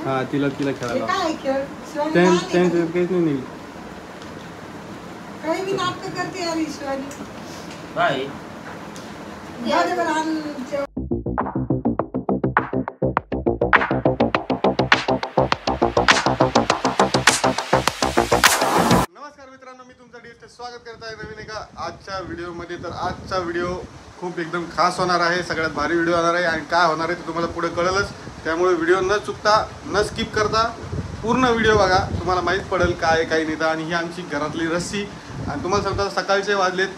हा तिला खेळायला काहीच नाही काही भी नाटक करते यार ईश्वरी बाय स्वागत करत आहे नवीन एका आजच्या व्हिडिओमध्ये। तर आजचा व्हिडिओ खूप एकदम खास होणार आहे, सगळ्यात भारी व्हिडिओ होणार आहे आणि काय होणार आहे ते तुम्हाला पुढे कळेलच। त्यामुळे व्हिडिओ न चुकता न स्किप करता पूर्ण व्हिडिओ बघा, तुम्हाला माहीत पडेल काय काय नाही। आणि ही आमची घरातली रस्सी आणि तुम्हाला सांगता सकाळचे वाजलेत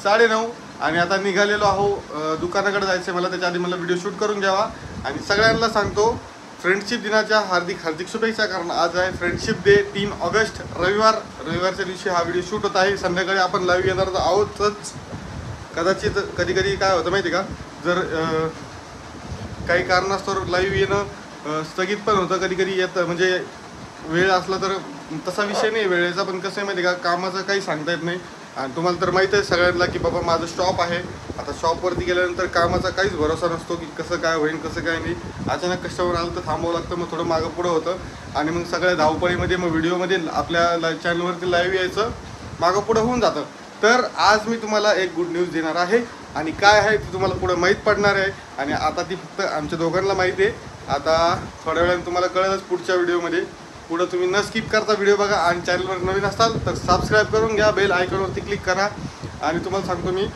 9:30 आणि आता निघालेलो आहो दुकानाकडे जायचं मला। त्याच्या आधी मला व्हिडिओ शूट करून घ्यावा आणि सगळ्यांना सांगतो फ्रेंडशिप दिनाच्या हार्दिक शुभेच्छा। कारण आज आहे फ्रेंडशिप डे 3 ऑगस्ट रविवारच्या दिवशी हा व्हिडिओ शूट होत आहे। संध्याकाळी आपण लाईव्ह येणार आहोतच। कदाचित कधी काय होतं माहिती का, जर काही कारणास्तव लाईव्ह येणं स्थगित पण होतं, कधी येतं म्हणजे वेळ असला तर तसा विषय नाही वेळेचा, पण कसं आहे माहिती का कामाचं काही सांगता येत नाही। आणि तुम्हाला तर माहीत आहे सगळ्यांना की बाबा माझं शॉप आहे, आता शॉपवरती गेल्यानंतर कामाचा काहीच भरोसा नसतो की कसं काय होईल कसं काय नाही। अचानक कस्टमर आलं तर थांबावं लागतं, मग थोडं मागं पुढं होतं आणि मग सगळ्या धावपळीमध्ये मग व्हिडिओमध्ये आपल्या चॅनलवरती लाईव्ह यायचं मागं पुढं होऊन जातं। तर आज मी तुम्हाला एक गुड न्यूज देणार आहे आणि काय आहे ते तुम्हाला पुढं माहीत पडणार आहे आणि आता ती फक्त आमच्या दोघांना माहिती आहे। आता थोड्या वेळाने तुम्हाला कळेलच पुढच्या व्हिडिओमध्ये। पुढं तुम्ही न स्किप करता व्हिडिओ बघा आणि चॅनलवर नवीन असाल तर सबस्क्राईब करून घ्या, बेल आयकॉनवरती क्लिक करा आणि तुम्हाला सांगतो मी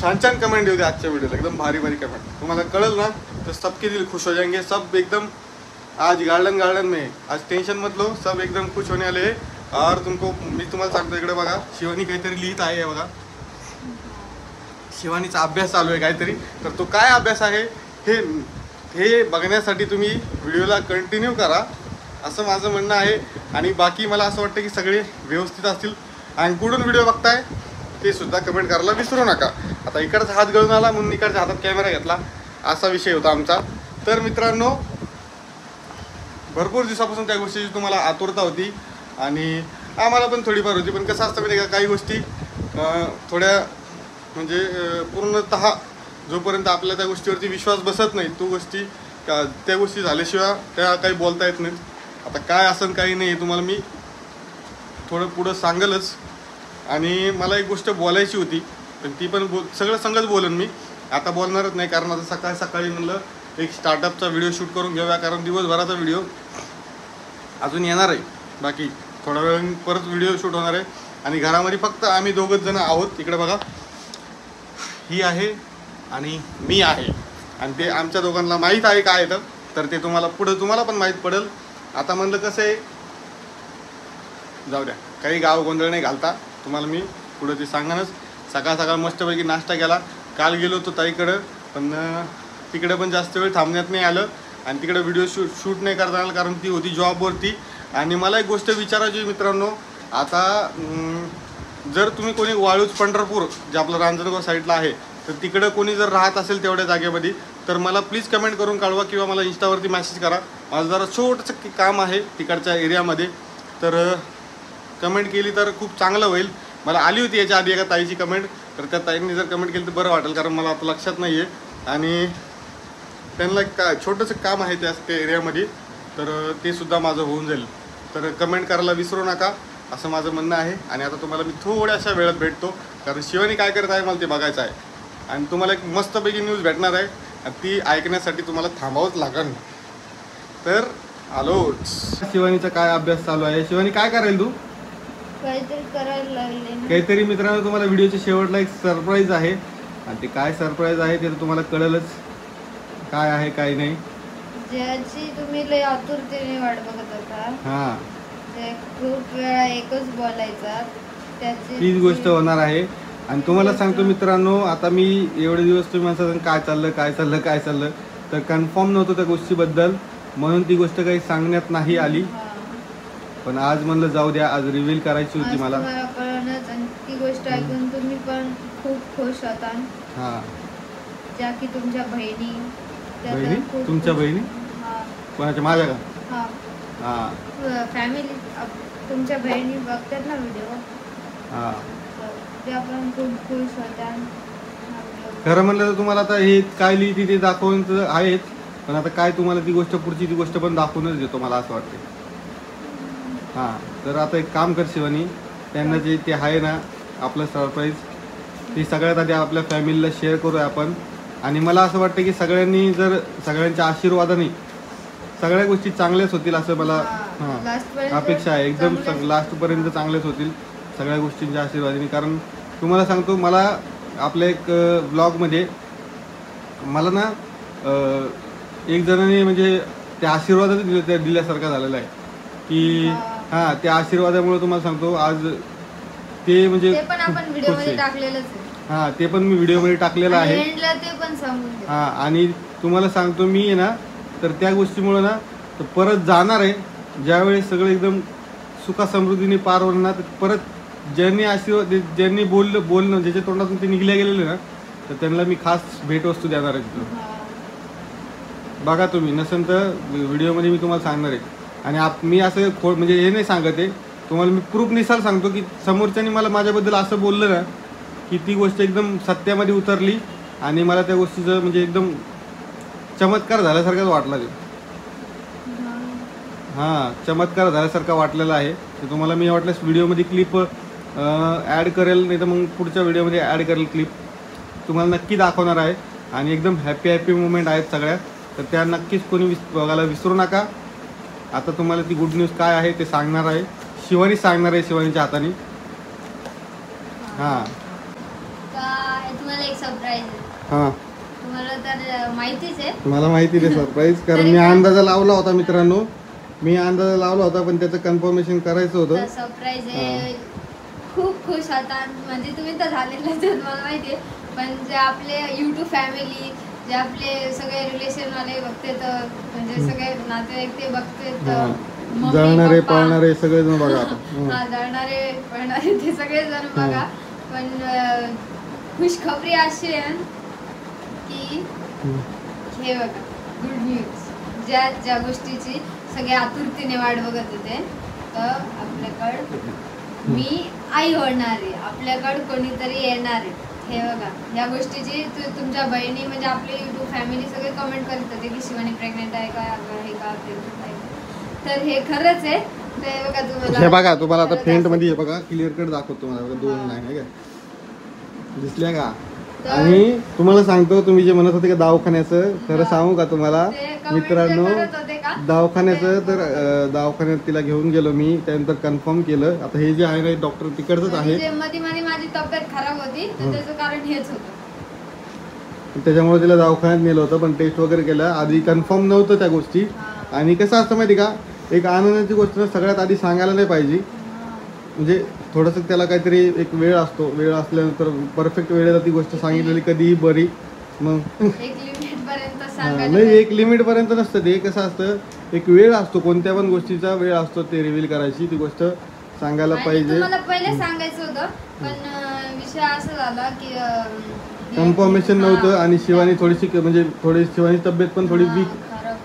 छान कमेंट देऊ दे आजच्या व्हिडिओला, एकदम भारी कमेंट तुम्हाला कळेल ना तर सबके दिल खुश हो जाएंगे सब एकदम। आज गार्डन में आज टेंशन मत लो, सब एकदम खुश होने वाले हैं। और तुमको मी तुम्हाला सांगतो इकडे बघा शिवानी काहीतरी लिहित आहे बघा, शिवानीचा अभ्यास चालू आहे काहीतरी। तर तो काय अभ्यास आहे हे बघण्यासाठी तुम्ही व्हिडिओला कंटिन्यू करा असं माझं म्हणणं आहे। आणि बाकी मला असं वाटतं की सगळे व्यवस्थित असतील आणि कुठून व्हिडिओ बघताय ते सुद्धा कमेंट करायला विसरू नका। आता इकडचा हात गळून आला म्हणून इकडच्या हातात कॅमेरा घेतला, असा विषय होता आमचा। तर मित्रांनो भरपूर दिवसापासून त्या गोष्टीची तुम्हाला आतुरता होती आणि आम्हाला पण थोडीफार होती, पण कसं असतं माहिती का काही गोष्टी थोड्या म्हणजे पूर्णतः जोपर्यंत आपल्या त्या गोष्टीवरती विश्वास बसत नाही त्या गोष्टी झाल्याशिवाय त्या काही बोलता येत नाहीत। आता काय असं काही नाही तुम्हाला मी थोडं पुढं सांगेलच। आणि मला एक गोष्ट बोलायची होती पण ती पण सगळं संगत बोलेन मी, आता बोलणारच नाही। कारण आता सकाळी म्हणलं एक स्टार्टअपचा व्हिडिओ शूट करून घेऊया, कारण दिवसभराचा व्हिडिओ अजून येणार आहे। बाकी थोड्या वेळ परत व्हिडिओ शूट होणार आहे आणि घरामध्ये फक्त आम्ही दोघंच जण आहोत। इकडे बघा ही आहे आणि मी आहे आणि ते आमच्या दोघांना माहीत आहे काय येतं, तर ते तुम्हाला पण माहीत पडेल। आता म्हणलं कसं आहे जाऊ द्या, काही गाव गोंधळ नाही घालता, तुम्हाला मी पुढं ते सांगणारच। सकाळ मस्तपैकी नाश्ता केला, काल गेलो होतो ताईकडं पण तिकडे पण जास्त वेळ थांबण्यात नाही आलं आणि तिकडे व्हिडिओ शूट नाही करता आलं कारण ती होती जॉबवरती। आणि मला एक गोष्ट विचारायची मित्रांनो, आता जर तुम्ही कोणी वाळूज पंढरपूर जे आपलं रांजणगाव साईडला आहे तर तिकडं कोणी जर राहत असेल तेवढ्या जागेमध्ये तर मला प्लीज कमेंट करून कळवा किंवा मला इंस्टावरती मेसेज करा। माझं जरा छोटंसं काम आहे तिकडच्या एरियामध्ये, तर कमेंट केली तर खूप चांगलं होईल। मला आली होती याच्या आधी एका ताईची कमेंट, तर त्या ताईंनी जर कमेंट केली तर बरं वाटेल, कारण मला आता लक्षात नाही आहे आणि त्यांना छोटंसं काम आहे त्या एरियामध्ये, तर ते सुद्धा माझं होऊन जाईल। तर कमेंट करायला विसरू नका असं माझं म्हणणं आहे। आणि आता तुम्हाला मी थोड्याशा वेळात भेटतो, कारण शिवानी काय करत आहे मला ते बघायचं आहे आणि तुम्हाला एक मस्तपैकी न्यूज भेटणार आहे आणि ती ऐकण्यासाठी तुम्हाला थांबावंच लागेल। तर आलोच। शिवानीचा काय अभ्यास चालू आहे? शिवानी काय करायला तू? काहीतरी करायला लागले काहीतरी। मित्रांनो तुम्हाला व्हिडिओच्या शेवटला एक सरप्राईज आहे आणि ते काय सरप्राईज आहे ते तुम्हाला कळेलच काय आहे काय नाही, ज्याची तुम्ही लय आतुरतेने वाट बघत होता। हां ते खूप वेळा एकच बोलायचा, त्याची तीच गोष्ट होणार आहे। आणि तुम्हाला सांगतो मित्रांनो, आता मी एवढे दिवस तुम्ही म्हणता काय चाललं तर कन्फर्म नव्हतं त्या गोष्टीबद्दल, म्हणून ती गोष्ट काही सांगण्यात नाही आली। पण आज म्हणलं जाऊ द्या, आज रिव्हील करायची होती मला। ती गोष्ट ऐकून तुम्ही पण खूप खुश होता। हां ज्या की तुमच्या बहिणी तुमच्या बहिणी कोणाच्या? माझ्या का? हां फॅमिली तुमच्या बहिणी बघतात ना व्हिडिओ, हां त्या पण खूप खुश होत्या। खरं म्हणलं तर तुम्हाला आता हे काय लिहिते ते दाखवून आहेच, पण आता काय तुम्हाला ती गोष्ट पण दाखवूनच देतो मला असं वाटतं. हां, तर आता एक काम कर शिवानी, त्यांना जे ते आहे ना आपलं सरप्राईज, ते सगळ्यात आधी आपल्या फॅमिलीला शेअर करूया आपण. आणि मला असं वाटतं की सगळ्यांनी जर सगळ्यांच्या आशीर्वादाने सगळ्या गोष्टी चांगल्याच होतील असं मला अपेक्षा आहे. एकदम लास्टपर्यंत चांगल्याच होतील सगळ्या गोष्टींच्या आशीर्वादाने. कारण तुम्हाला सांगतो, मला आपल्या एक ब्लॉगमध्ये मला ना एक जणांनी म्हणजे ते आशीर्वादच दिल्यासारखा झालेला आहे की हां, त्या आशीर्वादामुळे तुम्हाला सांगतो आज ते म्हणजे ते पण आपण व्हिडिओमध्ये टाकलेलंच आहे. हां, ते पण मी व्हिडिओमध्ये टाकलेलं आहे. एंडला ते पण सांगून दे. हां, आणि तुम्हाला सांगतो मी आहे ना, तर त्या गोष्टीमुळे ना तर परत जाणार आहे ज्यावेळेस सगळं एकदम सुखा समृद्धीने पार होणार ना, तर परत ज्यांनी आशीर्वाद ज्यांनी बोलणं ज्याच्या तोंडातून ते निघल्या गेलेले ना, तर त्यांना मी खास भेटवस्तू देणार आहे तिथं. बघा तुम्ही, नसेल तर व्हिडिओमध्ये मी तुम्हाला सांगणार आहे. आणि मी असं म्हणजे हे नाही सांगत आहे तुम्हाला, मी प्रूफ निसार सांगतो की समोरच्यानी मला माझ्याबद्दल असं बोललं ना की ती गोष्ट एकदम सत्यामध्ये उतरली आणि मला त्या गोष्टीचं म्हणजे एकदम चमत्कार झाल्यासारखाच वाटला ते. हां, चमत्कार झाल्यासारखा वाटलेला आहे. ते तुम्हाला मी वाटल्यास व्हिडिओमध्ये क्लिप ॲड करेल, नाही तर मग पुढच्या व्हिडिओमध्ये ॲड करेल क्लिप, तुम्हाला नक्की दाखवणार आहे. आणि एकदम हॅपी मुमेंट आहेत सगळ्या, तर त्या नक्कीच कोणी बघायला विसरू नका. आता तुम्हाला ती गुड न्यूज काय आहे ते सांगणार आहे, शिवानी सांगणार आहे शिवानीच्या हाताने. हां, तुम्हाला एक सरप्राईज आहे. हां, तुम्हाला तर माहितीच आहे. मला माहिती आहे सरप्राईज, कारण मी अंदाजा लावला होता मित्रांनो, पण त्याचं कन्फर्मेशन करायचं होतं. सरप्राईज आहे. खूप खुश होता, म्हणजे तुम्ही तर झालेलंच आहेत मला माहिती आहे, पण जे आपले यूट्यूब फॅमिली, जे आपले सगळे रिलेशन वाले बघतेत, म्हणजे सगळे नातेवाईक ते बघतेत, जळणारे पळणारे सगळेजण बघा आता. हा, जळणारे पळणारे ते सगळेजण बघा. पण खुशखबरी अशी आहे की हे बघा, गुड न्यूज, ज्या गोष्टीची सगळे आतुरतेने वाट बघत होते, तर आपल्याकडं मी आई होणार आहे, आपल्याकडं कोणीतरी येणार आहे. हे बघा, या गोष्टीची तुमच्या बहिणी म्हणजे आपली युट्यूब फॅमिली सगळे कमेंट करत होते की शिवानी प्रेग्नेंट आहे का, आहे का, प्रेग्नेंट आहे का. तर हे खरंच आहे. ते बघा, तुम्हाला आता फ्रंट मध्ये बघा, क्लिअर कट दाखवतो तुम्हाला, 2 लाईन आहे का, दिसल्या का. आणि तुम्हाला सांगतो, तुम्ही जे म्हणत होते का दवाखान्याचं, खरं सांगू का तुम्हाला मित्रांनो, दवाखान्याचं तर दवाखान्यात तिला घेऊन गेलो मी, त्यानंतर कन्फर्म केलं. आता हे जे आहे ना डॉक्टर तिकडचंच आहे, मध्ये माझी तब्येत खराब होती, तर त्याचं कारण हेच होतं. त्याच्यामुळे तिला दवाखान्यात नेलं होतं, पण टेस्ट वगैरे केलं, आधी कन्फर्म नव्हतं त्या गोष्टी. आणि कसं असतं माहिती का, एक आनंदाची गोष्ट सगळ्यात आधी सांगायला नाही पाहिजे, म्हणजे थोडंसं त्याला काहीतरी एक वेळ असतो, वेळ असल्यानंतर परफेक्ट वेळेला ती गोष्ट सांगितलेली कधीही बरी. मग नाही, एक लिमिट पर्यंत नसतं ते. कसं असतं, एक वेळ असतो, कोणत्या पण गोष्टीचा वेळ असतो ते रिव्हील करायची, ती गोष्ट सांगायला पाहिजे. मला पहिले सांगायचं होतं, पण विषय असा झाला की कन्फर्मेशन नव्हतं. आणि शिवानी थोडी शिवानी तब्येत पण थोडी वीक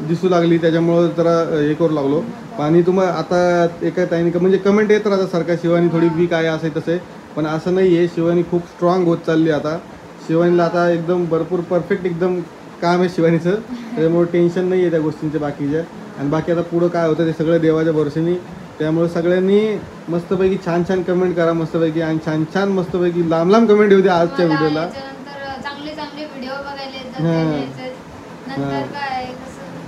दिसू लागली, त्याच्यामुळं जरा हे करू लागलो. आणि तुम्हाला आता एका ताईने म्हणजे कमेंट येत राहतात सारखा, शिवानी थोडी वीक आहे असे तसे, पण असं नाही आहे. शिवानी खूप स्ट्रॉंग होत चालली आता. शिवानीला आता एकदम भरपूर परफेक्ट एकदम काम आहे शिवानीचं, त्याच्यामुळे टेन्शन नाही आहे त्या गोष्टींच्या बाकीच्या. आणि बाकी आता पुढं काय होतं ते सगळं देवाच्या भरोशाने. त्यामुळे सगळ्यांनी मस्तपैकी छान कमेंट करा मस्तपैकी, आणि छान मस्तपैकी लांब कमेंट येऊ द्या आजच्या व्हिडिओला. चांगले व्हिडिओ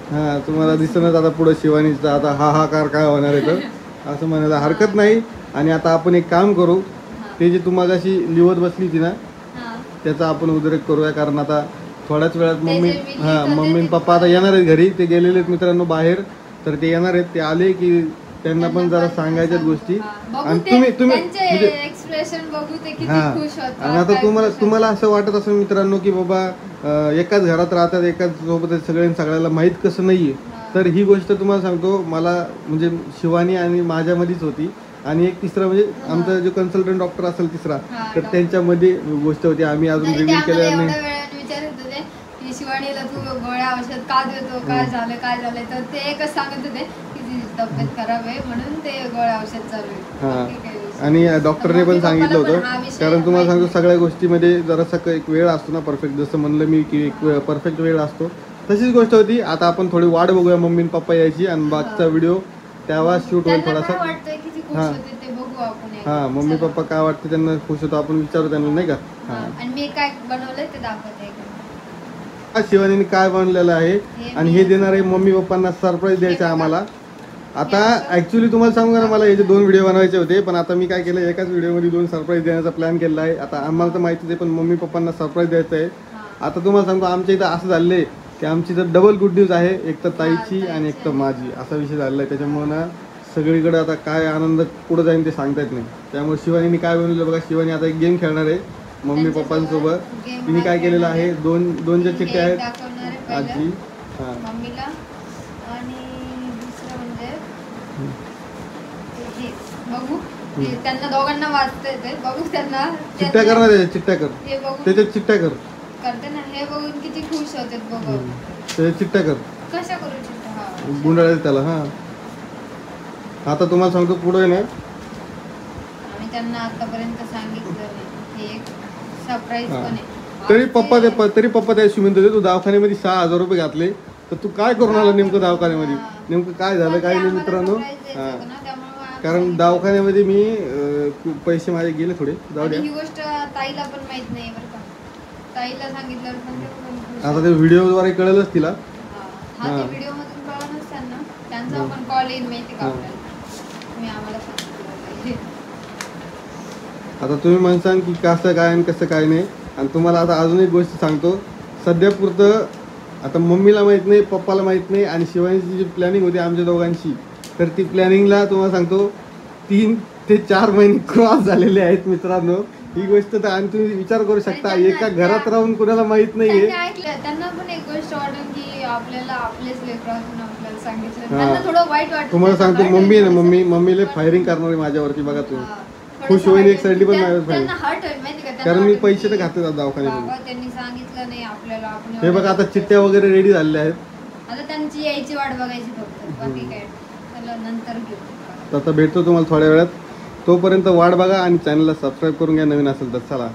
हां, तुम्हाला दिसणार आता पुढं शिवानीचा आता हाहाकार काय होणार आहे तर असं म्हणायला हरकत नाही. आणि आता आपण एक काम करू, ते जे तुम्हाला अशी लिवत बसली ती ना, त्याचा आपण उद्रेक करूया. कारण आता थोड्याच वेळात मम्मी आणि पप्पा आता येणार आहेत घरी, ते गेलेले आहेत मित्रांनो बाहेर, तर ते येणार आहेत. ते आले की त्यांना पण जरा सांगायच्याच गोष्टी. आणि तुम्ही म्हणजे आणि आता तुम्हाला असं वाटत असेल मित्रांनो की बाबा एकाच घरात राहतात, एकाच सोबत सगळ्याला माहीत कसं नाहीये, तर ही गोष्ट तुम्हाला सांगतो, मला म्हणजे शिवानी आणि माझ्यामध्येच होती. आणि एक तिसरा म्हणजे आमचा जो कन्सल्टंट डॉक्टर असेल तिसरा, तर त्यांच्यामध्ये गोष्ट होती. आम्ही अजून रिव्हील केलेलं नाही. शिवानीला तू गोळ्या औषध का देतो, काय झालं, तर ते एकच सांगत होते की तब्येत खराब आहे म्हणून ते गोळ्या औषध चालू आहे. आणि डॉक्टरने पण सांगितलं होतं, कारण तुम्हाला सांगतो सगळ्या गोष्टीमध्ये जरासा एक वेळ असतो ना परफेक्ट, जसं म्हणलं मी की एक परफेक्ट वेळ असतो, तशीच गोष्ट होती. आता आपण थोडी वाट बघूया मम्मी आणि पप्पा यायची आणि बाकीचा व्हिडिओ तेव्हा शूट होईल त्यांना काय थोडासा. वाटतंय किती खुश हा. होते ते बघू आपण एकदा. हा मम्मी चला. पप्पा काय वाटतं त्यांना खुश होतो आपण विचारू त्यांना नाही का. हा. हा आणि मी काय बनवलंय ते दाखवते आज शिवानीने काय बनलेलं आहे आणि हे देणार आहे मम्मी पप्पांना सरप्राईज द्यायचं आहे आम्हाला. आता ऍक्च्युली तुम्हाला सांगू का ना, मला याचे 2 व्हिडिओ बनवायचे होते, पण आता मी काय केलं एकाच व्हिडिओमध्ये 2 सरप्राईज देण्याचा प्लॅन केलेला आहे. आता आम्हाला तर माहितीच आहे, पण मम्मी पप्पांना सरप्राईज द्यायचं आहे. आता तुम्हाला सांगतो आमच्या इथं असं झालेलं आहे की आमची इथं डबल गुड न्यूज आहे, एक तर ताईची आणि एक तर माझी, असा विषय झालेला आहे. त्याच्यामुळे ना सगळीकडे आता काय आनंद पुढे जाईन ते सांगता येत नाही. त्यामुळे शिवानीने काय बनवलं बघा, शिवानी आता एक गेम खेळणार आहे मम्मी पप्पांसोबत. तिने काय केलेलं आहे, दोन ज्या चिठ्ठ्या आहेत दाखवणार आहे आजी. पहिलं हा मम्मीला आणि दुसरं म्हणजे हे बघू ते त्यांना दोघांना वाचता येते बघू त्यांना चिठ्ठ्या कर ना, त्याच्या चिठ्ठ्या कर, हे बघून त्याच्यात चिठ्ठ्या कर, करते ना, हे बघून किती खुश होते बघू. त्याच्यात चिठ्ठ्या कर, कशा करू चिठ्ठ्या? हा. गुंडाळायचं त्याला. हा आता तुम्हाला सांगतो पुढे ना, आम्ही त्यांना आतापर्यंत सांगितलं नाही, हे एक सरप्राईज हा. पण आहे. तरी पप्पा त्या म्हणत होते तू दवाखान्यामध्ये 6,000 रुपये घातले, तर तू काय करून आला नेमकं दवाखान्यामध्ये? नेमकं काय झालं काय नाही मित्रांनो. हा कारण दवाखान्यामध्ये मी पैसे माझे गेले थोडे, जाऊ द्या. ही गोष्ट ताईला पण माहित नाही बरं का. ताईला सांगितलं पण ते पण खुश आता ते व्हिडिओद्वारे कळेलच तिला. हा हा. ते व्हिडिओ मधून कळलंच त्यांना. त्यांचा पण कॉल येईल माहिती का हा. आपल्याला. तुम्ही आम्हाला सांगितलं. आता तुम्ही म्हणसान की कसं काय आणि कसं काय नाही. आणि तुम्हाला आता अजून एक गोष्ट सांगतो, सध्या पुरतं आता मम्मीला माहीत नाही, पप्पाला माहीत नाही, आणि शिवानीची जी प्लॅनिंग होती आमच्या दोघांची, तर ती प्लॅनिंगला तुम्हाला सांगतो 3 ते 4 महिने क्रॉस झालेले आहेत मित्रांनो. ही गोष्ट तर आणि तुम्ही विचार करू शकता, एका घरात राहून कुणाला माहित नाहीये. त्यांनी ऐकलं, त्यांना पण एक गोष्ट वाटून की आपल्याला आपलेच लेकरं असून आपल्याला सांगितलं. हा. त्यांना थोडं वाईट वाटतं. तुम्हाला सांगतो मम्मी आहे ना, मम्मीला फायरिंग करणार आहे माझ्यावरती बघा तुम्ही. खुश होईल एक साईडली पण माझ्यावर त्यांना फायरिंग, हर्ट होईल माहिती का. त्यांना कारण मी वाटेल पैसे तर की घातले दवाखान्यामध्ये. बाबा त्यांनी सांगितलं नाही आपल्याला. आपण हे बघा आता चिठ्ठ्या वगैरे रेडी झालेल्या आहेत. आता त्यांची यायची वाट बघायची फक्त, बाकी काय. चला नंतर घेऊ. तर आता भेटतो तुम्हाला थोड्या वेळात. तोपर्यंत वाट बघा आणि चॅनलला सबस्क्राईब करून घ्या नवीन असेल तर. चला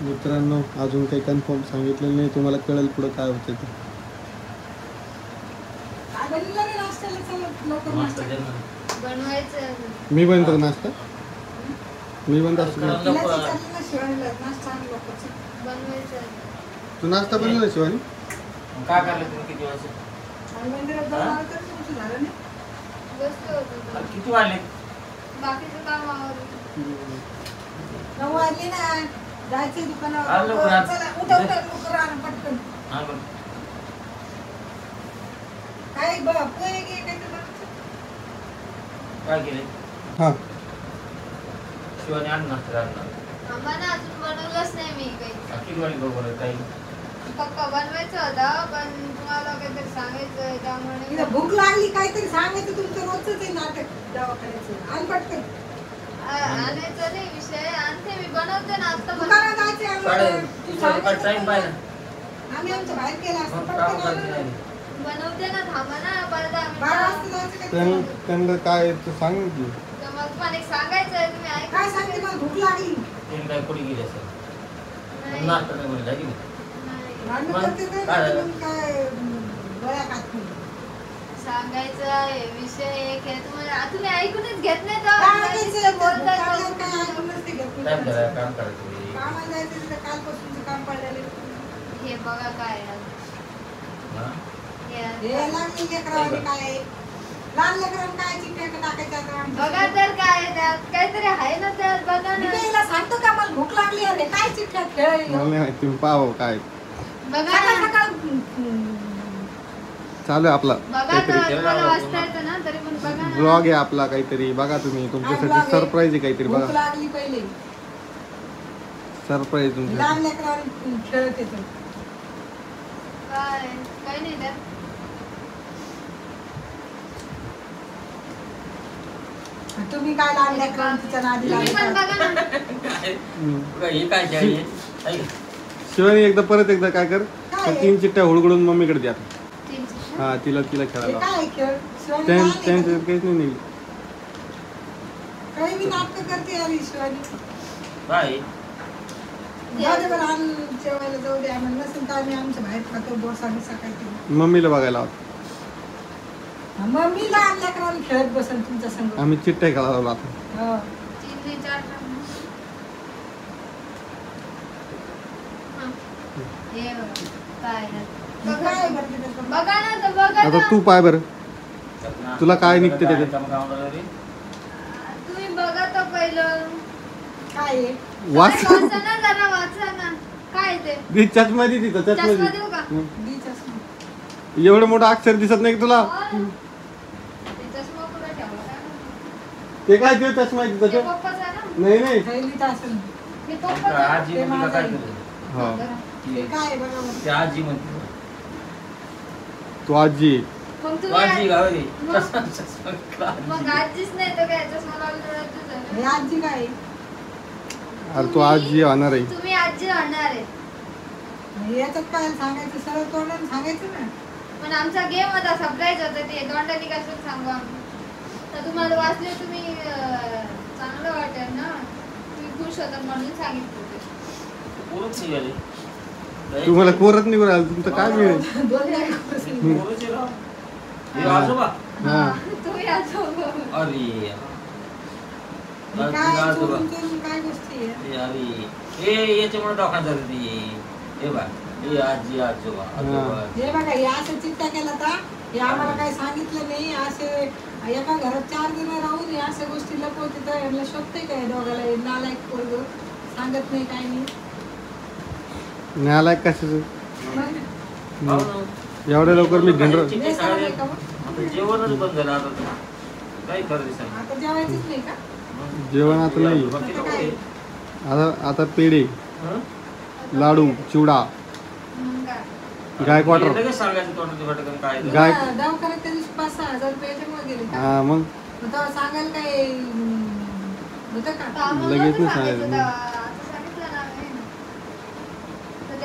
मित्रांनो, अजून काही कन्फर्म सांगितलेलं नाही, तुम्हाला कळेल पुढं काय होतं ते. बनवलं रे नाश्त्याला, चला लवकर नाश्ता. बनवायचं. मी बनतो नाश्ता, मी बनत असतो. तिला ती चालली ना शिवानीला, नाश्ता आणि लवकर चल. बनवायचं. तू नाश्ता बनला ना शिवानी? काय करलं तुम्ही किती वाजता? आणि मंदिरात जाऊन आलं तरी तुमचं झालं नाही. बसलो होतो. अरे किती वाजले? बाकीचं काम आवरून. 9 वाजले ना, जायचंय दुकानावर. आलं लवकर आज. चला उठा लवकर आण पटकन. हा बरं. काय पोहे घे काय ते बनवतो. काय केले? हां शिवानी आण नाश्ता आणणार. आम्हाला अजून बनवलंच नाही मी काही. किती वाजले बरोबर काही? पक्का बनवायचं होतं, पण तुम्हाला काहीतरी सांगायचं त्यामुळे. तिला भूक लागली काहीतरी सांगायचं, तुमचं रोजच आहे नाटक दवाखान्याचं. आण पटकन. आणायचं नाही विषय, आणते मी, बनवते ना आता. दुकानात जायचंय आम्हाला. तू 3:30 सांगायचं टाइम पाहिजे. आम्ही आमच्या बाहेर केला असतं मग काम पटकन करते आलं. नाही. बनवते ना, थांबा ना, परत 12 वाजता जायचं काय ते? त्यांना काय ते सांग की. मग तुम्हाला एक सांगायचं आहे, तुम्ही ऐका. काय सांगते मला भूक लागली. त्यांनी काय कुठे गेले असेल? नाही. नाश्ता नाही म्हणलं की नाही? नाही. भांडण मग करते ते, काय झालं? म्हणून काय गोळ्या खात नाही. सांगायचं आहे, विषय एक आहे. तुम्ही ऐकूनच घेत नाही तर. काय ऐकायचं? भूक बोलताय लागल्यावर तर. काय ऐकूनच ते घेत टाइम नाही. करा, काम करायचं. कामाला जायचं तिथं कालपासूनचं काम पडलेलं. हे बघा काय आहे. हा? हे हे लहान लेकरावानी काय आहे? लहान लेकरांना काय चिठ्ठ्या टाकायच्या आता आमच्या बघा तर काय आहे त्यात, काहीतरी आहे ना त्यात, बघा मी ना. काय हिला सांगतो का मला भूक लागली अरे काय चिठ्ठ्या खेळ मला नाही माहिती, तुम्ही पाहा काय बघा सकाळ ना. सकाळ चालू आहे आपला बघा काहीतरी. तर, तुम्हाला वाचता येतं ना, तरी पण बघा ना. ब्लॉग आहे आपला काहीतरी, बघा तुम्ही. vlog तुमच्यासाठी आहे? सरप्राईज आहे काहीतरी, भूक बघा लागली पहिले सरप्राईज तुमच्या. लहान लेकरावानी खेळत येतो. काय काही नाही त्यात. तुम्ही काय लहान लेकरांच्या नादी तुम्ही पण लागता? बघा ना. हे काय आहे? ऐक. शिवानी एकदा परत एकदा काय कर काय त्या आहे? 3 चिठ्ठ्या हुडगडून मम्मीकडे द्या तीन चिठ्ठ्या? हा तिला हे खेळायला काय खेळ शिवानी लहान आहे का? त्यांचं काहीच नाही निघलं. काही बी नाटक करते यार ही शिवानी. काय जाऊ दे बरं, आण जेवायला जाऊ दे आम्हाला. नसेल तर आम्ही आमच्या बाहेर खातो बोसा बिसा काही. मम्मीला बघायला आहोत. मग मी लहान लेकरांना खेळत बसन तुमच्या संग. आम्ही चिठ्ठ्या खेळायला लावला आता हो. 3 ते 4 हे बघा. काय आहे? मग काय करते त्याचं? बघा ना तर बघा आता ना. तू पाय बरं तुला काय निघते त्याच्यात? तुम्ही बघा तर पहिलं. काय आहे? वाच काय वाचा ना जरा वाचा ना. काय ते? ती चष्मा दे तिथं चष्मा चष्मा देऊ का? दे. दी चष्मा. एवढं मोठं अक्षर दिसत नाही का तुला ते चष्मा कुठे ठेवला काय माहिती? ते काय ते चष्मा आहे ते तिथं पप्पाचा आहे ना? नाही नाही थैलीत असेल. हे पप्पाचा आहे. आजी ते म्हणते काय माझं केलं हा ते काय आहे बघा बरं. ते आजी म्हणते तू आजी मग तू तुम्ही आजी गावी मग मग आजीच नाही तर काय चष्मा लावून डोळ्यातच आहे हे ना. आजी काय आहे? अरे तू आजी होणार आहे तुम्ही आजी होणार आहे. मग याच्यात काय सांगायचं? सरळ तोंडाने सांगायचं ना. पण आमचा गेम होता सरप्राईज होता ते तोंडाने कसं सांगू आम्ही. तर तुम्हाला वाचले तुम्ही चांगलं वाटेल ना. तुम्ही खुश होता म्हणून सांगितलं ते. पोरच निघाले तुम्हाला कोरत नाही राहिलं तुमचं काय मिळेल दोन लेकरं बसली. पोरच आहे राव. हे आजोबा हा तुम्ही आजोबा. अरे हे काय चोरून चोरून काय गोष्टी आहे? अरे याच्यामुळे दवाखान्यात झालं ती हे बा हे आजी आजोबा आजोबा हे बघा हे असं चिठ्ठ्या केला तर हे आम्हाला काही सांगितलं नाही. असे एका घरात 4 जण राहून हे अशा गोष्टी लपवते तर यांना शोभते काय दोघाला? हे नालायक पोरगं सांगत नाही काय नाही. नालायक कशाचं मग हो ना. एवढ्या लवकर मी ढेंडर नाही सांगत नाही का मग? आता जेवणच बंद झालं आता तर. काय खरं दिसेना. आता जेवायचंच नाही का? जेवण आता नाही बाकी आता नको काय? हे. आता पेढे हं? लाडू चिवडा मग काय? गाय क्वार्टर. हे लगेच सांगायचं तोंडाची भटकन काय ते. गाय- हा, दवाखान्यात त्या दिवशी 5-6 हजार रुपये याच्यामुळे गेले. हा मग मग तेव्हा सांगायला काय होतं का? तर आम्हाला लगेच नव्हतं नाही सांगायचं सांगायचं. तेव्हा. आता सांगितलं ना आम्ही. तर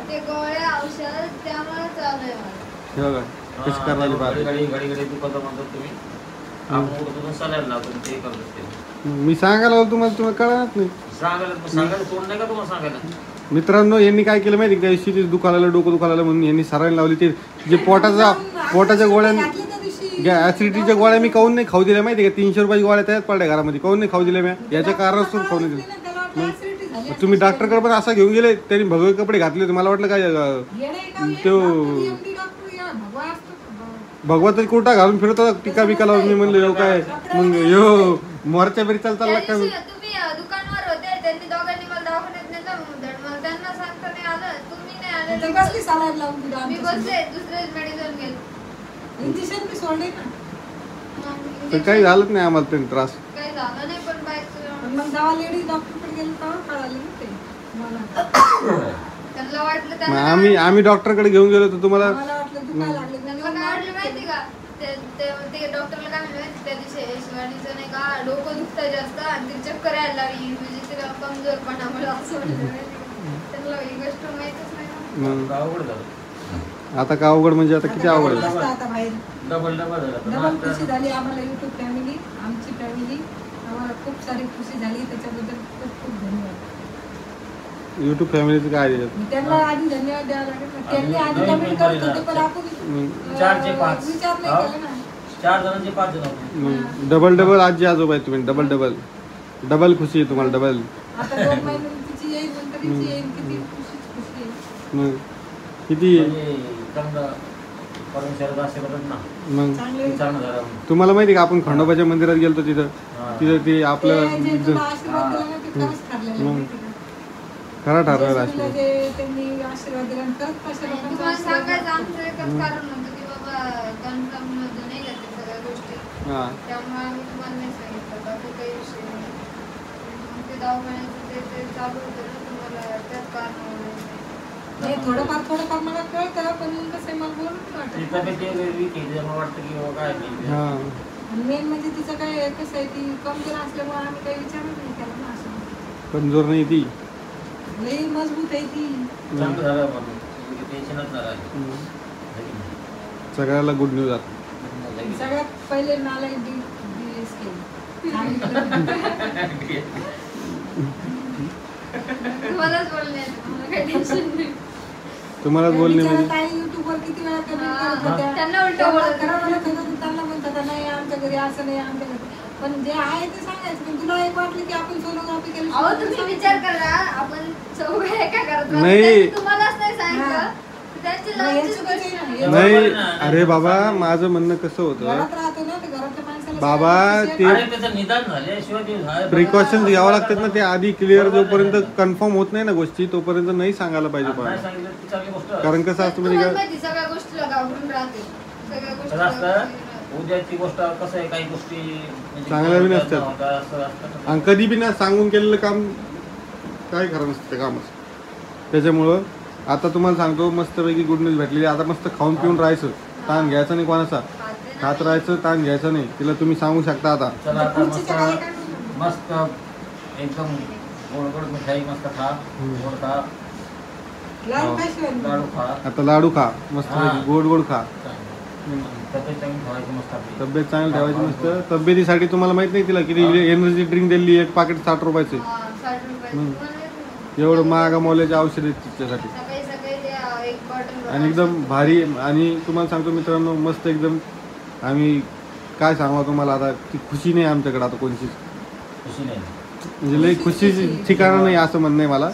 ते गोळ्या औषध त्यामुळे चालू आहे मला. हे बघा कशी हा, करायला घडी पाहिजे घडी घडी घडी दुखतं म्हणतात तुम्ही आपण उठून सलाईन लावतो आणि ते करत असते मी सांगायला लागलो तुम्हाला कळणार नाही सांगायला तोंड नाही का तुम्हाला सांगायला मित्रांनो यांनी काय केलं माहिती का दिवशी दुखायला डोकं दुखायला म्हणून यांनी सरायला लावली ते जे पोटाच्या गोळ्या घातलं त्या दिवशी. ऍसिडिटीच्या गोळ्या मी काऊन नाही खाऊ दिल्या माहिती का 300 रुपयाची गोळ्या त्याच पडल्या घरामध्ये काऊन नाही खाऊ दिल्या मी याच्या कारणास्तव खाऊ नाही दिल्या त्याला वाटलं acidity झाली. तुम्ही डॉक्टरकडे पण असा घेऊन गेले त्यांनी भगवे कपडे घातले होते मला वाटलं काय येडे का हे? तो- डॉक्टर, MD डॉक्टर या, भगवा असतो का? भगवताची कुर्ता घालून फिरत होता टीका बिका लावून मी म्हणलं यो काय मग यो मोरच्या बेरी चालता त्या काय दिवशी तुम्ही दुकानावर होते त्यांनी दोघांनी मला दवाखान्यात नेलं मग त्यांना सांगता नाही आलं तुम्ही नाही आले ती बसली सालाड लावून दिली मी आमच्यासमोर. बसले दुसरेच मेडिसिन गेलो इंजेक्शन मी सोडले ना. मग तर काही झालंच नाही आम्हाला त्यांनी त्रास काही झालं नाही पण बायचं पण मग जेव्हा लेडीज डॉक्टरकडे गेलो तेव्हा कळालं ना ते मला. त्यांना वाटलं मग त्यांना आम्ही डॉक्टरकडे घेऊन गेलो तर तुम्हाला मला वाटलं दुखायला लागलं. त्यांना काय वाटलं माहिती का ते डॉक्टरला काय म्हणलं माहिती त्या दिवशी शिवानीचं नाही का डोकं दुखतं जास्त आणि ती चक्कर यायला लागली म्हणजे तिला कमजोरपणामुळे असं म्हणलं माहिती का? त्यांना ही गोष्ट माहितच नाही ना. मग अवघड झालं आता का अवघड म्हणजे आता किती अवघड आहे? मस्त आता बाहेर डबल डबल झालं डबल खुशी आता. झाली आम्हाला युट्यूब फॅमिली आमची फॅमिली आम्हाला खूप सारी खुशी झाली त्याच्याबद्दल खूप खूप धन्यवाद. युट्यूब फॅमिलीचं काय आहे त्याच्यात? मी त्यांना आधी धन्यवाद द्यावा लागेल ना. त्यांनी आधी कमेंट करत होते पण आपण मग- 4 चे 5 विचार नाही हो? केला ना. 4 जणांचे 5 जण होते मग डबल आजी आजोबा आहे तुम्ही डबल खुशी आहे तुम्हाला डबल आता 2 महिन्यांनी तिची येईल नंतर तिची येईल किती खुशी आहे. मग किती आहे? म्हणजे चांगलं परमेश्वराचा आशीर्वादच ना मग चांगले चांगलं झालं तुम्हाला माहिती का आपण खंडोबाच्या मंदिरात गेलतो तिथं हा. तिथं ते ते आपलं जे तुला आशीर्वाद दिला ना ते खरंच ठरलेलं आहे, मग. माहिती का? खरा ठरलेला जे असेल जे त्यांनी आशीर्वाद दिला आणि परत कशा लोकांचा तुम्हाला आशीर्वाद सांगायचं आमचं एकच कारण होतं की बाबा कन्फर्म नव्हतं नाही का ते सगळ्या गोष्टी हा त्यामुळे आम्ही तुम्हाला नाही सांगितलं बाकी काही विषय नाही मग ते दवाखान्याचं ते चालू होतं ना तुम्हाला त्याच कारणामुळे नाही, थोडंफार मला कळतं पण कसं आहे मला बोलून नाही ती वाटत. तब्येत वीक आहे त्यामुळे वाटतं की बाबा काय नाही हा आणि मेन म्हणजे तिचं काय कसं आहे ती कमजोर असल्यामुळे आम्ही काही विचारच नाही केला ना असं. कमजोर नाही ती लई मजबूत आहे ती. चांगलं झालं पण टेन्शनच झालं. सगळ्याला गुड न्यूज आता. सगळ्यात पहिले नालायक DSK. तुम्हालाच बोलले मला काही टेन्शन नाही. तुम्हालाच बोलणे म्हणजे ताई युट्यूबवर किती वेळा कमेंट करत होत्या. त्यांना उलटं बोलत करा बोलत होतं, त्यांना म्हणत होता नाही आमच्या घरी असं नाही आमच्या घरी. पण जे आहे ते सांगायचं. पण तुला एक वाटलं की आपण सोनोग्राफी केली. अहो तुम्ही विचार करा आपण चौघ एका घरात राहतो. नाही. त्यांनी तुम्हालाच नाही सांगितलं हा. त्यांची नाही, लाईफची याचं गोष्ट काही आहे. नाही. नाही अरे बाबा माझं म्हणणं कसं होतं घरात राहतो ना ते घरातल्या माणसाला बाबा, सांगायचं. ते- अरे त्याचं निदान झाल्याशिवाय ते झालं. प्रिकॉशन्स घ्यावं लागतात ना ते आधी क्लिअर जोपर्यंत कन्फर्म होत नाही ना गोष्टी तोपर्यंत नाही सांगायला पाहिजे नाही पण सांगितलं ती चांगली गोष्ट आहे. कारण कसं असतं म्हणजे तुम्हाला का माहिती सगळ्या गोष्टीला घाबरून राहते सगळ्या कसं गोष्टीला असतं घाबरून उद्याची गोष्ट कसं आहे काही गोष्टी म्हणजे चांगल्या बी नसतात. असं असतं. आणि कधी बी ना सांगून केलेलं काम काय खरं नसतं ते कामच. त्याच्यामुळं आता तुम्हाला सांगतो मस्तपैकी गुड न्यूज भेटलेली. आता मस्त खाऊन पिऊन राहायचं, ताण घ्यायचा नाही कोणाचा, खाते ना. खात राहायचं, ताण घ्यायचा नाही. तिला तुम्ही सांगू शकता आता चला आता खुर्चीच्या खाली काय मस्त एकदम गोड गोड मिठाई मस्त खा, गोड खा, लाल फॅशन. लाडू खा. आता लाडू खा मस्तपैकी, हा. गोड गोड खा. तब्येत चांगली ठेवायची मस्त आपली. तब्येत चांगली ठेवायची मस्त. तब्येतीसाठी तुम्हाला माहित नाही तिला किती एनर्जी ड्रिंक दिली, एक पाकिट 60 रुपयाचे. हा, 60 रुपये. हम्म. तुम्हाला माहिती नाही. एवढं महागा मौल्याचे औषध आहेत तिच्यासाठी. सकाळी सकाळी ते एक बॉटल आणि एकदम भारी. आणि तुम्हाला सांगतो मित्रांनो मस्त एकदम आम्ही काय सांगावं तुम्हाला आता ती खुशी नाही आमच्याकडे आता कोणतीच. खुशी नाही. म्हणजे लई खुशीची ठिकाणं नाही असं म्हणणं आहे मला.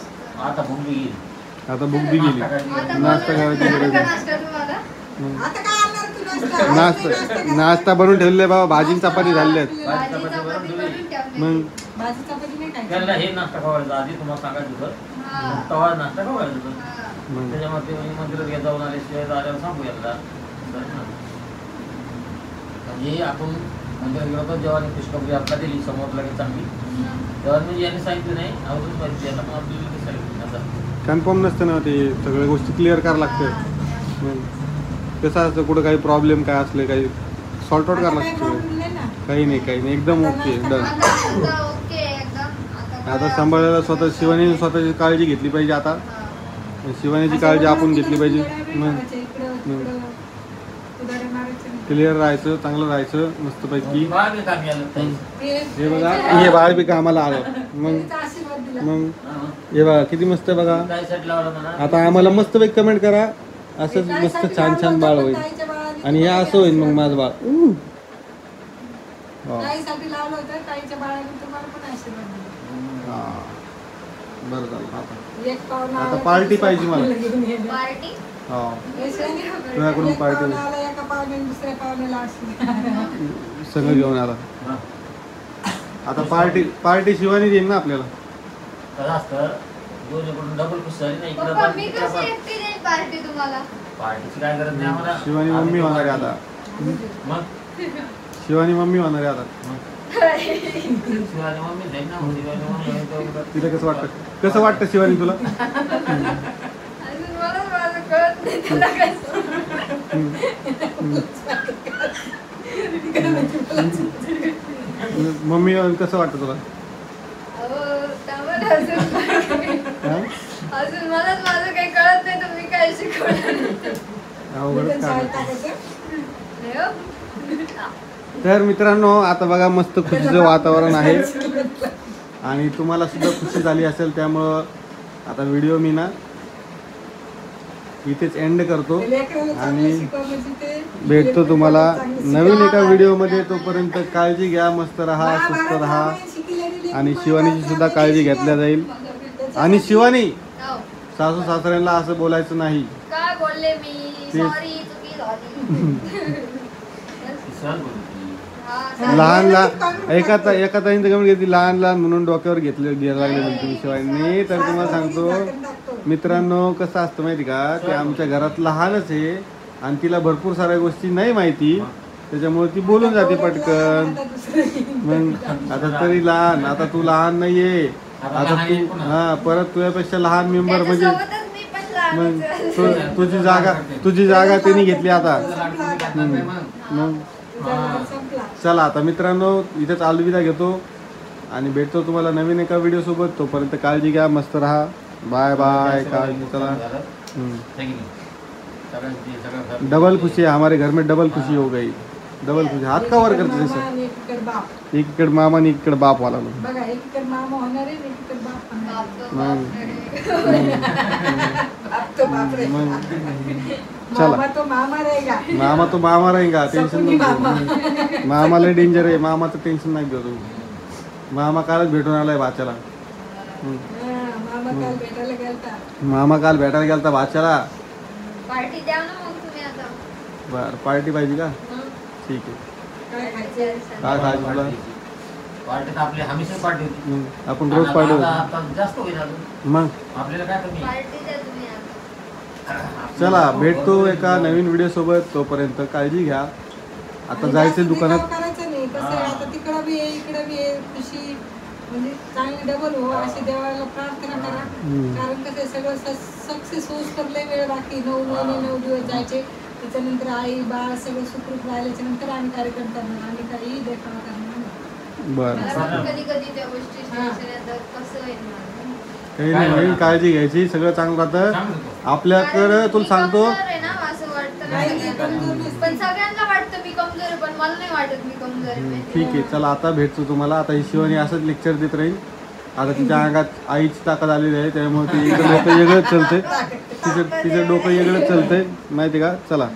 आता भूक बी येईल. आता बुक बी गेली. आता नाश्ता करायची बोलू गरज का नाही. नाश्ता तुम्हाला? आता काय आणणार तू नाश्ता? नाश्ता करा. नाश्ता बनवून ठेवलेला आहे बाबा. भाजी चपाती झालेल्या आहेत. भाजी चपाती बनवून ठेवली. मग भाजी चपाती नाही खायची. त्यांना हे नाश्ता खावायचा आधी तुम्हाला सांगायचं होतं. हा. तवा नाश्ता खावायचं होतं. हा. मग त्याच्यामध्ये म्हणजे मंदिरात घेत जाऊन आल्याशिवाय आल्यावर सांगू याला. म्हणजे आपण मंदिरात गेलो तर जेव्हा पुष्कळी आपला दिली समोर लगेच चांगली तेव्हा म्हणजे यांनी सांगितलं नाही अजून माहिती आता पण आपल्याला लगेच सांगितलं आता. कन्फर्म नसतं ना ते सगळ्या गोष्टी क्लिअर करावं लागतं. मग कसं असतं कुठं काही प्रॉब्लेम काय असले काही सॉर्ट आउट करावं आता काही लागतं problem सगळं. नाही ना. काही नाही एकदम ओके एकदम. आता ओके एकदम आता सांभाळायला स्वतः शिवानी स्वतःची काळजी घेतली पाहिजे. आता हा. शिवानीची काळजी आपण घेतली पाहिजे. मग क्लिअर राहायचं, चांगलं राहायचं मस्तपैकी. बाळ बी कामी आलं ताई. हे बघा हे बाळ बी कामाला आलं. मग हे बघा किती मस्त आहे बघा. काय सेट लावलं म्हणा. आता आम्हाला मस्तपैकी कमेंट करा असंच मस्त छान छान बाळ होईल. आणि हे असं होईल मग माझं बाळ. वा. ताईसाठी लावलं होतं ताईच्या बाळाने तुम्हाला पण आशीर्वाद दिला. हा. बरं झालं आता. एक पाहुणा आता आला, पार्टी पाहिजे मला. घेऊन ये. पार्टी हो यशवंत, तुझ्याकडून एक पार्टी पाहुणा आला, एका पाहुण्याने दुसऱ्या पाहुण्याला आशीर्वाद. सगळं घेऊन आला. हा. आता पार्टी शिवानी देईन ना आपल्याला. कसं असतं दोन्हीकडून डबल खुश झाली नाही इकडं पप्पा पण मी तिकडं कशी पण. एकटी देईन पार्टी तुम्हाला? पार्टीची काय गरज नाही आम्हाला. शिवानी मम्मी होणार आहे आता. मग शिवानी मम्मी होणार आहे आता. शिवाजी मम्मी जाईल ना मग शिवाजी मम्मी आहे तो- तिला कसं वाटतं शिवानी तुला? अजून मला माझं कळत नाही तुला काय सांगू. मम्मी कसं वाटतं तुला? अहो, त्यामुळे हा? अजून मलाच माझं काही कळत नाही तर मी काय शिकवणार अवघडच काम शाळेत आहे. टाकायचं. नाही हो. तर मित्रांनो आता बघा मस्त खुशीचं वातावरण आहे आणि तुम्हाला सुद्धा खुशी झाली असेल. त्यामुळं आता व्हिडिओ मी ना इथेच एंड करतो लेकराला चांगलं आणि शिकवा म्हणजे ते भेटतो तुम्हाला चांगलं नवीन शिकवा. एका व्हिडिओमध्ये. तोपर्यंत काळजी घ्या, मस्त राहा, सुस्त राहा. आणि शिवानीची सुद्धा काळजी घेतल्या जाईल. आणि शिवानी हो. सासू सासऱ्यांना असं बोलायचं नाही. काय बोलले मी? ते- सॉरी चुकी झाली. सहज बोलली. हा, लहान एका ताईंचं कमेंट घेतली लहान म्हणून डोक्यावर घ्यायला लागले म्हणते शिवानी. तर तुम्हाला सांगतो मित्रांनो कसं असतं माहिती का ते आमच्या घरात लहानच आहे आणि तिला भरपूर साऱ्या गोष्टी नाही माहिती. त्याच्यामुळे ती बोलून जाते पटकन. मग आता तरी लहान, आता तू लहान नाहीये. आता तू हा परत तुझ्यापेक्षा लहान मेंबर म्हणजे त्याच्यासोबतच मी पण मग लहानच. तुझी जागा त्यांनी घेतली आता. मग संपला. चला आता मित्रांनो इथेच अलविदा घेतो आणि भेटतो तुम्हाला नवीन एका व्हिडिओ सोबत. तोपर्यंत काळजी घ्या, मस्त राहा. बाय बाय, सगळं काळजी चला. झालं. हम्म. है की नाही? सगळं डबल खुशी है, हमारे घर में डबल खुशी हो गई. डबल खुशी. हात का वर करते मामा सर? आणि एकीकडे बाप. एकीकडे मामा आणि एकीकडे बाप वाला. बघा एकीकडे मामा होणार आहे आणि एकीकडे बाप होणार आहे. बाप तो मग. बाप रे. बाप तो बाप रे. चला. मामा तो मामा रहेगा. मामा तो मामा रहेगा, टेन्शन सकुनी मामा. नाही. मामाला डेंजर आहे, मामाचं टेन्शन नाही घेऊ तुम्ही. मामा कालच भेटून आलाय भाच्याला. हम्म. हा, मामा काल भेटायला गेलता. मामा काल भेटायला गेलता भाच्याला. पार्टी द्या ना मग तुम्ही आता. बर, पार्टी पाहिजे का? हं. ठीक आहे. काय खायचं? काय खायचं तुला? पार्टी तर आपली हमेशा पार्टी होती. आपण रोज पार्टी होतो. आता जास्त होईल अजून. मग आपल्याला काय कमी आहे? पार्टी द्या तुम्ही आता. चला भेटतो एका नवीन व्हिडिओ सोबत. तोपर्यंत काळजी घ्या. आता आणि जायचं जास्त दुकानात. दिखावा करायचं नाही. कसं आहे, आता तिकडं बी आहे इकडं बी आहे. खुशी म्हणजे चांगली डबल हो अशी देवाला प्रार्थना करा. हम्म. कारण कसं आहे, सगळं सक्सेस होऊस तर लय वेळ बाकी. 9 महिने 9 दिवस जायचे. त्याच्यानंतर आई बाळ सगळं सुखरूप राहिल्याच्या नंतर आम्ही कार्यक्रम करणार. आम्ही काही देखावा करणार नाही. बरं, मला पण कधी कधी त्या गोष्टी टेन्शन येतात कसं होईल माझं. काही नाही होईल, काळजी घ्यायची. सगळं चांगलं राहतं सांगतो. आपल्याकडे. कारण तुला मी सांगतो कमजोर आहे ना, असं वाटतं नाही, नाही नाही, कमजोर नसते. पण सगळ्यांना वाटतं मी कमजोर आहे, पण मला नाही वाटत मी कमजोर आहे माहिती ठीक आहे. चला आता भेटतो तुम्हाला. आता ही शिवानी असंच लेक्चर देत राहील. आता तिच्या अंगात आईची ताकद आलेली आहे, त्यामुळे ती डोकं वेगळंच चलतंय. तिचं डोकं वेगळंच चलतंय माहिती का. चला.